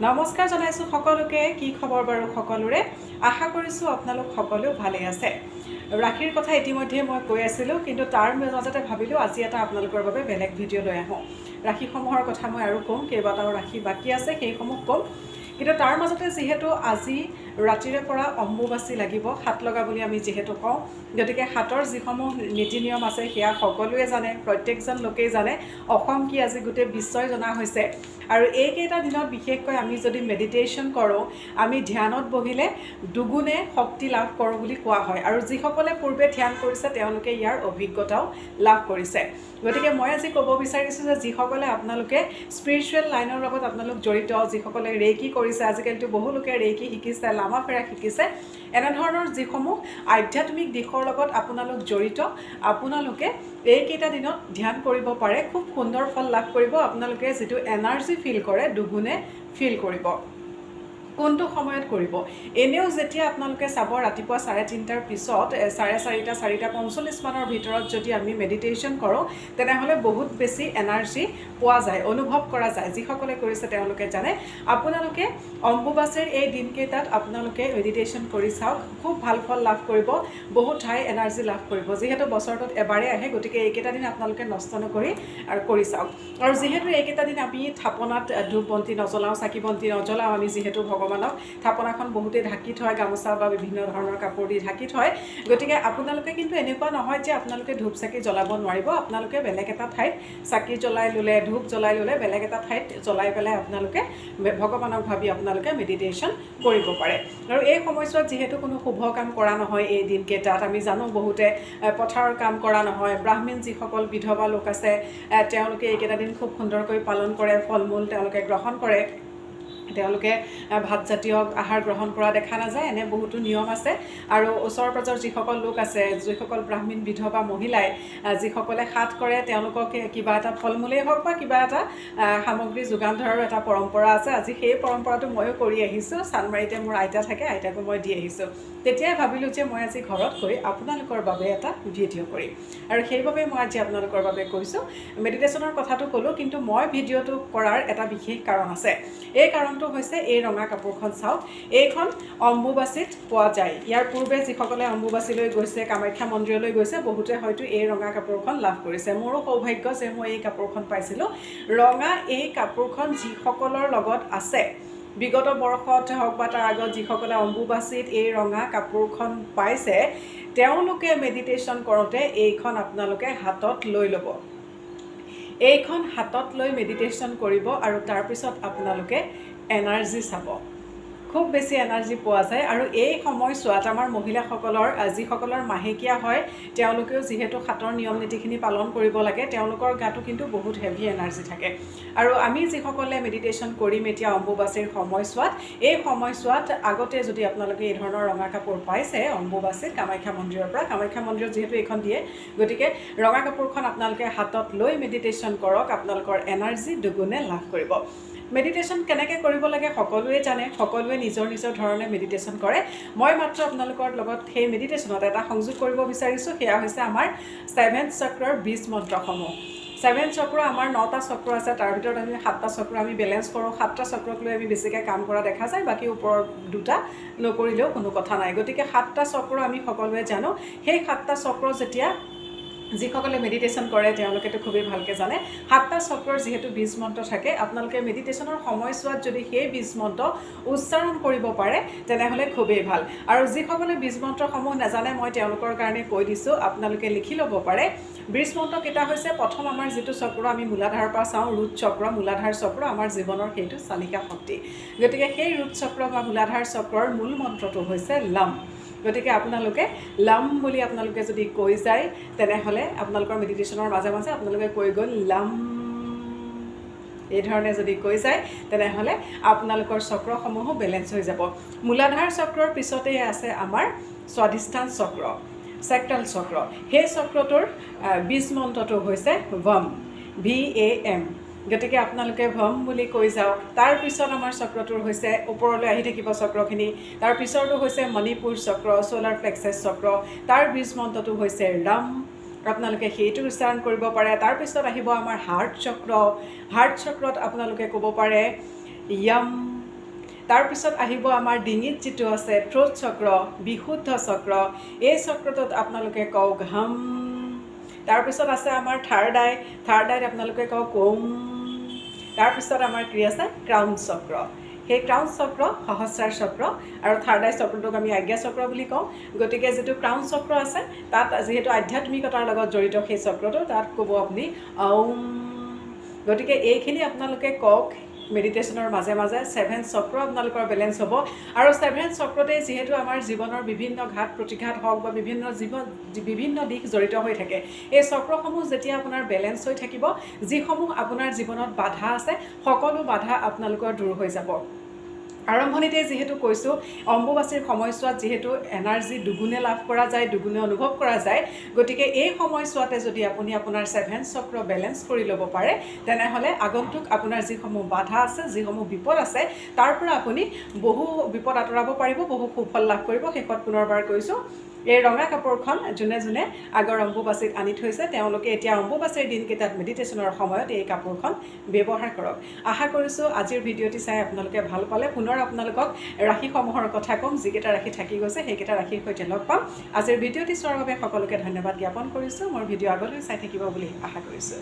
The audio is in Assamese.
নমস্কাৰ জনাইছো সকলোকে কি খবৰ বাৰু সকলোৰে আশা কৰিছো আপোনালোক সকলো ভালে আছে ৰাখিৰ কথা ইতিমধ্যে মই কৈ আছিলো কিন্তু তাৰ মাজতে ভাবিলো আজি এটা আপোনালোকৰ বাবে বেলেগ ভিডিও লৈ আহো ৰাখি সমূহৰ কথা মই আৰু কম কেইবাটাও ৰাখি বাকি আছে সেইসমূহ কম কিন্তু তাৰ মাজতে যেহেতু আজি ৰাতিৰে পৰা অম্বুবাচী লাগিব হাত লগা বুলি আমি যেহেতু কওঁ গতিকে হাতৰ যিসমূহ নীতি নিয়ম আছে সেয়া সকলোৱে জানে প্ৰত্যেকজন লোকেই জানে অসম কি আজি গোটেই বিশ্বই জনা হৈছে আৰু এইকেইটা দিনত বিশেষকৈ আমি যদি মেডিটেশ্যন কৰোঁ আমি ধ্যানত বহিলে দুগুণে শক্তি লাভ কৰোঁ বুলি কোৱা হয় আৰু যিসকলে পূৰ্বে ধ্যান কৰিছে তেওঁলোকে ইয়াৰ অভিজ্ঞতাও লাভ কৰিছে গতিকে মই আজি ক'ব বিচাৰিছোঁ যে যিসকলে আপোনালোকে স্পিৰিচুৱেল লাইনৰ লগত আপোনালোক জড়িত যিসকলে ৰেকি কৰিছে আজিকালিতো বহু লোকে ৰেকি শিকিছে লামা ফেৰা শিকিছে এনেধৰণৰ যিসমূহ আধ্যাত্মিক দিশৰ লগত আপোনালোক জড়িত আপোনালোকে এইকেইটা দিনত ধ্যান কৰিব পাৰে খুব সুন্দৰ ফল লাভ কৰিব আপোনালোকে যিটো এনাৰ্জি ফিল কৰে দুগুণে ফিল কৰিব কোনটো সময়ত কৰিব এনেও যেতিয়া আপোনালোকে চাব ৰাতিপুৱা 3:30টাৰ পিছত 4:30 4:45 মানৰ ভিতৰত যদি আমি মেডিটেশ্যন কৰোঁ তেনেহ'লে বহুত বেছি এনাৰ্জি পোৱা যায় অনুভৱ কৰা যায় যিসকলে কৰিছে তেওঁলোকে জানে আপোনালোকে অম্বুবাচীৰ এই দিনকেইটাত আপোনালোকে মেডিটেশ্যন কৰি চাওক খুব ভাল ফল লাভ কৰিব বহুত হাই এনাৰ্জি লাভ কৰিব যিহেতু বছৰটোত এবাৰে আহে গতিকে এইকেইটা দিন আপোনালোকে নষ্ট নকৰি আৰু কৰি চাওক আৰু যিহেতু এইকেইটা দিন আমি থাপনাত ধূপ বন্তি নজ্বলাওঁ চাকি বন্তি নজ্বলাওঁ আমি যিহেতু ভগৱানক থাপনাখন বহুতে ঢাকি থয় গামোচা বা বিভিন্ন ধৰণৰ কাপোৰ দি ঢাকি থয় গতিকে আপোনালোকে কিন্তু এনেকুৱা নহয় যে আপোনালোকে ধূপ চাকি জ্বলাব নোৱাৰিব আপোনালোকে বেলেগ এটা ঠাইত চাকি জ্বলাই ল'লে ধূপ জ্বলাই ল'লে বেলেগ এটা ঠাইত জ্বলাই পেলাই আপোনালোকে ভগৱানক ভাবি আপোনালোকে মেডিটেশ্যন কৰিব পাৰে আৰু এই সময়ছোৱাত যিহেতু কোনো শুভ কাম কৰা নহয় এই দিনকেইটাত আমি জানো বহুতে পথাৰৰ কাম কৰা নহয় ব্ৰাহ্মণ যিসকল বিধৱা লোক আছে তেওঁলোকে এইকেইটা দিন খুব সুন্দৰকৈ পালন কৰে ফল মূল তেওঁলোকে গ্ৰহণ কৰে তেওঁলোকে ভাত জাতীয় আহাৰ গ্ৰহণ কৰা দেখা নাযায় এনে বহুতো নিয়ম আছে আৰু ওচৰ পাজৰ যিসকল লোক আছে যিসকল ব্ৰাহ্মণ বিধৱা মহিলাই যিসকলে হাত কৰে তেওঁলোকক কিবা এটা ফল মূলেই হওক বা কিবা এটা সামগ্ৰী যোগান ধৰাৰ এটা পৰম্পৰা আছে আজি সেই পৰম্পৰাটো ময়ো কৰি আহিছোঁ চানমাৰীতে মোৰ আইতা থাকে আইতাকো মই দি আহিছোঁ তেতিয়াই ভাবিলোঁ যে মই আজি ঘৰত গৈ আপোনালোকৰ বাবে এটা ভিডিঅ' কৰিম আৰু সেইবাবে মই আজি আপোনালোকৰ বাবে কৈছোঁ মেডিটেশ্যনৰ কথাটো ক'লোঁ কিন্তু মই ভিডিঅ'টো কৰাৰ এটা বিশেষ কাৰণ আছে এই কাৰণটো হৈছে এই ৰঙা কাপোৰখন চাওক এইখন অম্বুবাচীত পোৱা যায় ইয়াৰ পূৰ্বে যিসকলে অম্বুবাচীলৈ গৈছে কামাখ্যা মন্দিৰলৈ গৈছে বহুতে হয়তো এই ৰঙা কাপোৰখন লাভ কৰিছে মোৰো সৌভাগ্য যে মই এই কাপোৰখন পাইছিলোঁ ৰঙা এই কাপোৰখন যিসকলৰ লগত আছে বিগত বৰ্ষত হওক বা তাৰ আগত যিসকলে অম্বুবাচীত এই ৰঙা কাপোৰখন পাইছে তেওঁলোকে মেডিটেশ্যন কৰোঁতে এইখন আপোনালোকে হাতত লৈ ল'ব এইখন হাতত লৈ মেডিটেশ্যন কৰিব আৰু তাৰপিছত আপোনালোকে এনাৰ্জি চাব খুব বেছি এনাৰ্জি পোৱা যায় আৰু এই সময়ছোৱাত আমাৰ মহিলাসকলৰ যিসকলৰ মাহেকীয়া হয় তেওঁলোকেও যিহেতু হাতৰ নিয়ম নীতিখিনি পালন কৰিব লাগে তেওঁলোকৰ গাটো কিন্তু বহুত হেভি এনাৰ্জি থাকে আৰু আমি যিসকলে মেডিটেশ্যন কৰিম এতিয়া অম্বুবাচীৰ সময়ছোৱাত এই সময়ছোৱাত আগতে যদি আপোনালোকে এই ধৰণৰ ৰঙা কাপোৰ পাইছে অম্বুবাচীত কামাখ্যা মন্দিৰৰ পৰা কামাখ্যা মন্দিৰত যিহেতু এইখন দিয়ে গতিকে ৰঙা কাপোৰখন আপোনালোকে হাতত লৈ মেডিটেশ্যন কৰক আপোনালোকৰ এনাৰ্জি দুগুণে লাভ কৰিব মেডিটেশ্যন কেনেকৈ কৰিব লাগে সকলোৱে জানে সকলোৱে নিজৰ নিজৰ ধৰণে মেডিটেশ্যন কৰে মই মাত্ৰ আপোনালোকৰ লগত সেই মেডিটেশ্যনত এটা সংযোগ কৰিব বিচাৰিছোঁ সেয়া হৈছে আমাৰ 7 চক্ৰৰ 20 মন্ত্ৰসমূহ 7 চক্ৰ আমাৰ 9টা চক্ৰ আছে তাৰ ভিতৰত আমি 7টা চক্ৰ আমি বেলেঞ্চ কৰোঁ 7টা চক্ৰক লৈ আমি বেছিকৈ কাম কৰা দেখা যায় বাকী ওপৰৰ দুটা নকৰিলেও কোনো কথা নাই গতিকে 7টা চক্ৰ আমি সকলোৱে জানো সেই 7টা চক্ৰ যেতিয়া যিসকলে মেডিটেশ্যন কৰে তেওঁলোকেতো খুবেই ভালকৈ জানে 7টা চক্ৰৰ যিহেতু 20 মন্ত্ৰ থাকে আপোনালোকে মেডিটেশ্যনৰ সময়ছোৱাত যদি সেই 20 মন্ত্ৰ উচ্চাৰণ কৰিব পাৰে তেনেহ'লে খুবেই ভাল আৰু যিসকলে 20 মন্ত্ৰসমূহ নাজানে মই তেওঁলোকৰ কাৰণে কৈ দিছোঁ আপোনালোকে লিখি ল'ব পাৰে 20 মন্ত্ৰ কেইটা হৈছে প্ৰথম আমাৰ যিটো চক্ৰ আমি মূলাধাৰৰ পৰা চাওঁ ৰুট চক্ৰ মূলাধাৰ চক্ৰ আমাৰ জীৱনৰ সেইটো চালিকা শক্তি গতিকে সেই ৰুট চক্ৰ বা মূলাধাৰ চক্ৰৰ মূল মন্ত্ৰটো হৈছে লম গতিকে আপোনালোকে লম বুলি আপোনালোকে যদি কৈ যায় তেনেহ'লে আপোনালোকৰ মেডিটেশ্যনৰ মাজে মাজে আপোনালোকে কৈ গ'ল লম এই ধৰণে যদি কৈ যায় তেনেহ'লে আপোনালোকৰ চক্ৰসমূহো বেলেঞ্চ হৈ যাব মূলাধাৰ চক্ৰৰ পিছতেই আছে আমাৰ স্বাধিষ্ঠান চক্ৰ চেক্ট্ৰেল চক্ৰ সেই চক্ৰটোৰ 20 মন্ত্ৰটো হৈছে VAM VAM গতিকে আপোনালোকে ভম বুলি কৈ যাওক তাৰ পিছত আমাৰ চক্ৰটোৰ হৈছে ওপৰলৈ আহি থাকিব চক্ৰখিনি তাৰ পিছৰটো হৈছে মণিপুৰ চক্ৰ সোলাৰ প্লেক্সাছ চক্ৰ তাৰ 20 মন্ত্ৰটো হৈছে ৰাম আপোনালোকে সেইটো উচ্চাৰণ কৰিব পাৰে তাৰ পিছত আহিব আমাৰ হাৰ্ট চক্ৰত আপোনালোকে ক'ব পাৰে য়ম তাৰপিছত আহিব আমাৰ ডিঙিত যিটো আছে থ্ৰোট চক্ৰ, বিশুদ্ধ চক্ৰ, এই চক্ৰটোত আপোনালোকে কওক হম। তাৰপিছত আছে আমাৰ থাৰ্ড আইত আপোনালোকে কওক ওম। তাৰপিছত আমাৰ কি আছে ক্ৰাউন চক্ৰ। সেই ক্ৰাউন চক্ৰ সহস্ৰাৰ চক্ৰ আৰু থাৰ্ড আই চক্ৰটোক আমি আজ্ঞা চক্ৰ বুলি কওঁ। গতিকে যিটো ক্ৰাউন চক্ৰ আছে তাত যিহেতু আধ্যাত্মিকতাৰ লগত জড়িত সেই চক্ৰটো, তাত ক'ব আপুনি ওম। গতিকে এইখিনি আপোনালোকে কওক মেডিটেশ্যনৰ মাজে মাজে। 7 চক্ৰ আপোনালোকৰ বেলেঞ্চ হ'ব। আৰু 7 চক্ৰতে যিহেতু আমাৰ জীৱনৰ বিভিন্ন ঘাত প্ৰতিঘাত হওক বা বিভিন্ন দিশ জড়িত হৈ থাকে, এই চক্ৰসমূহ যেতিয়া আপোনাৰ বেলেঞ্চ হৈ থাকিব, যিসমূহ আপোনাৰ জীৱনত বাধা আছে সকলো বাধা আপোনালোকৰ দূৰ হৈ যাব। আৰম্ভণিতে যিহেতু কৈছোঁ, অম্বুবাচীৰ সময়ছোৱাত যিহেতু এনাৰ্জি দুগুণে লাভ কৰা যায়, দুগুণে অনুভৱ কৰা যায়। গতিকে এই সময়ছোৱাতে যদি আপুনি আপোনাৰ 7 চক্ৰ বেলেঞ্চ কৰি ল'ব পাৰে, তেনেহ'লে আগন্তুক আপোনাৰ যিসমূহ বাধা আছে, যিসমূহ বিপদ আছে, তাৰ পৰা আপুনি বহু বিপদ আঁতৰাব পাৰিব, বহু সুফল লাভ কৰিব। শেষত পুনৰবাৰ কৈছোঁ, এই ৰঙা কাপোৰখন যোনে যোনে আগৰ অম্বুবাচীত আনি থৈছে, তেওঁলোকে এতিয়া অম্বুবাচীৰ দিনকেইটাত মেডিটেশ্যনৰ সময়ত এই কাপোৰখন ব্যৱহাৰ কৰক। আশা কৰিছোঁ আজিৰ ভিডিঅ'টি চাই আপোনালোকে ভাল পালে। পুনৰ আপোনালোকক ৰাশিসমূহৰ কথা ক'ম, যিকেইটা ৰাশি থাকি গৈছে সেইকেইটা ৰাশিৰ সৈতে লগ পাম। আজিৰ ভিডিঅ'টি চোৱাৰ বাবে সকলোকে ধন্যবাদ জ্ঞাপন কৰিছোঁ। মোৰ ভিডিঅ' আগলৈ চাই থাকিব বুলি আশা কৰিছোঁ।